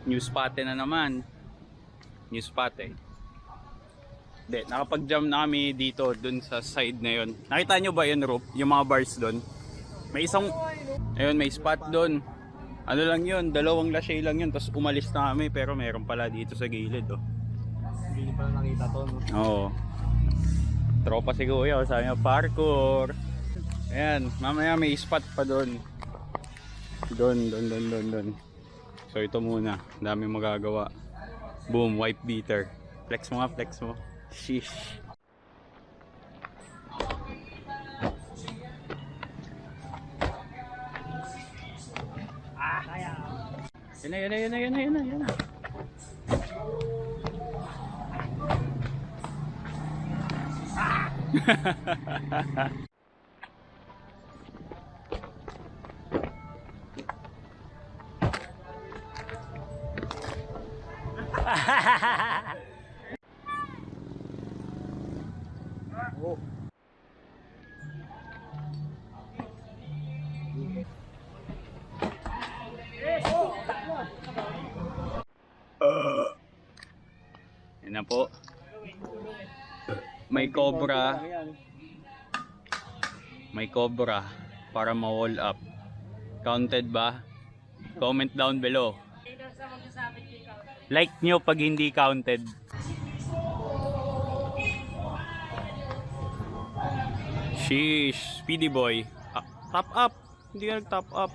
New spot na naman. New spot eh. Hindi, nakapag-jump na kami dito, dun sa side na yun. Nakita nyo ba yun, Rope? Yung mga bars dun? May isang, ayun, may spot dun. Ano lang yun, 2 lashay lang yun. Tapos umalis na kami, pero meron pala dito sa gilid, oh. Hindi pala nakita to, no? Oo. Tropa si Kuya, sabi niya, parkour. Ayan, mamaya may spot pa dun. Dun. So ito muna, dami magagawa. Boom, wipe beater. Flex mo nga, flex mo. Sheesh. Kaya. Yan na. Oh. Yan na po. May cobra. May cobra para ma-wall up. Counted ba? Comment down below. Like nyo pag hindi counted. Sheesh, Speedy Boy. Top up. Hindi ka nag-top up.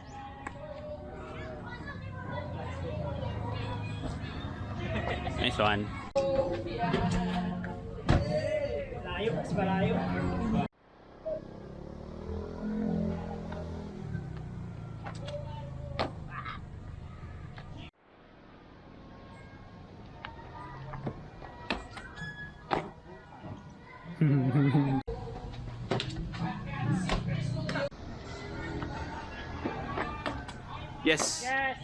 Nice one. Layo, mas malayo. Yes. Yes!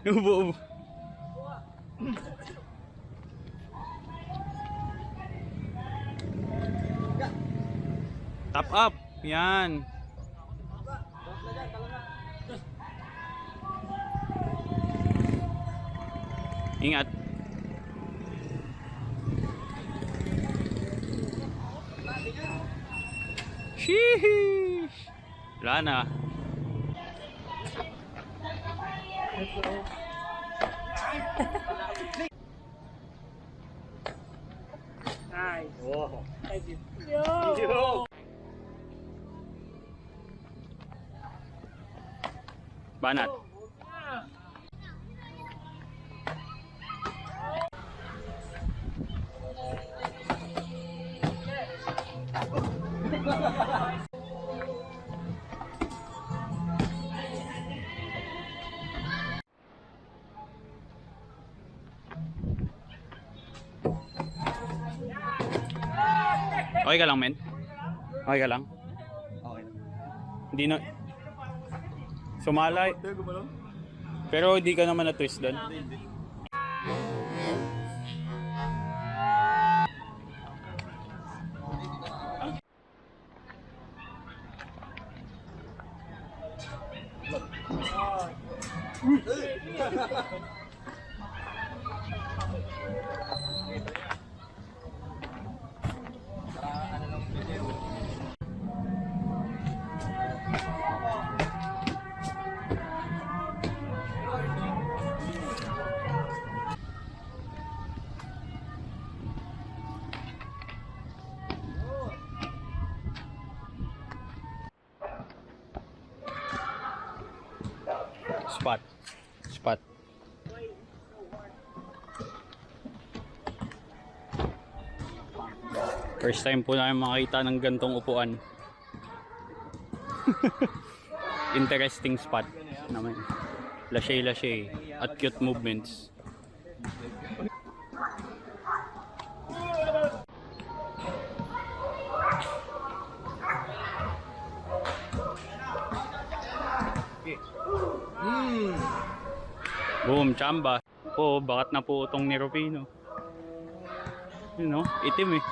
Ubo. Top up. Yan. Ingat. Sheesh. Wala na. Nice. Wow. Thank you. Yo. Banat. Okay ka lang, men? Okay ka lang? Okay. Hindi na... Sumalay. Pero hindi ka naman na-twist doon. Spot. First time po namin makita ng gantong upuan. Interesting spot naman. Lashay at cute movements. Boom, chamba. Oo, bakat na po itong ni Rufino. Yun know, itim eh.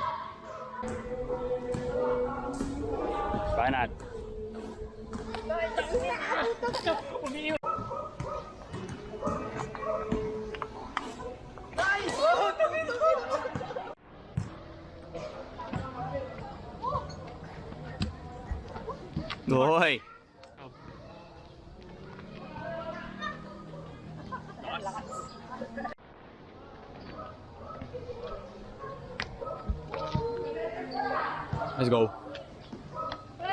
Banat. Hoy! Let's go.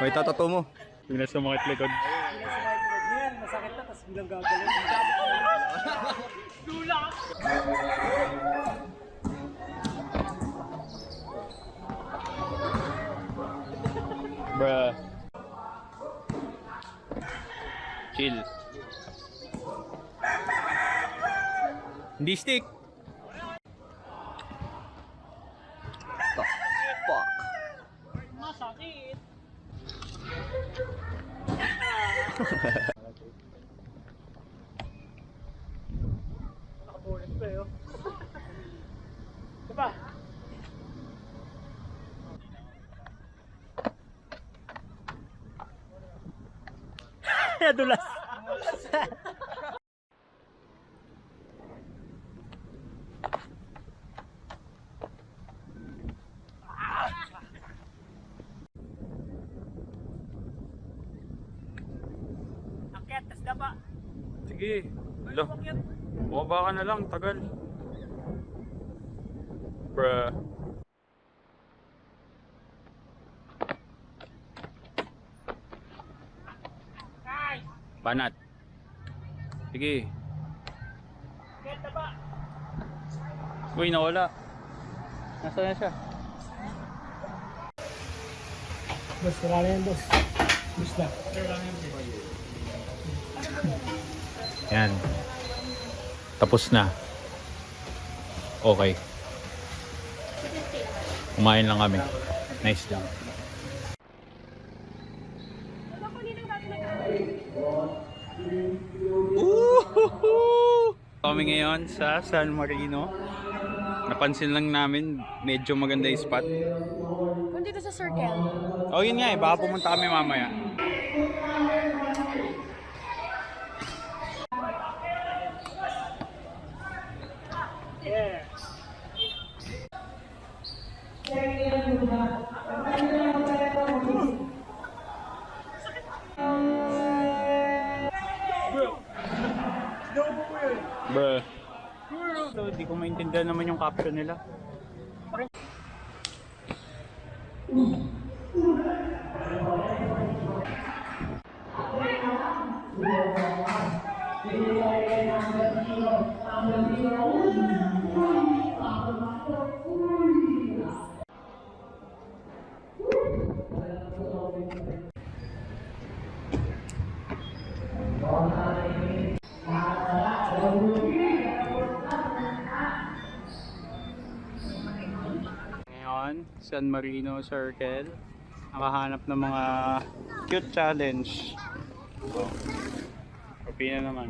May tatato mo. Tingnan sa mga likod. Yan, masakit na, tapos bilang gagawin. Dula! Bruh. Chill. Hindi stick. Masakit! Nakabulit pa yun. Diba? Dulas! Akyat, tas daba. Sige. Lo. Bumaba ka na lang, tagal. Bruh. Banat. Sige. Akyat, daba. Uy, nawala. Nasaan na siya? Boss, wala na yan, boss. Boss na. Yan. Tapos na. Okay. Kumain lang kami. Nice lang. Kami ngayon sa San Marino. Napansin lang namin medyo maganda yung spot. Kung dito sa circle. Oh, yun nga eh. Baka pumunta kami mamaya. Yeah. Bruh. So, di ko maintindihan naman yung caption nila. Ngayon, San Marino Circle. Nakahanap ng mga cute challenge. Copy na naman.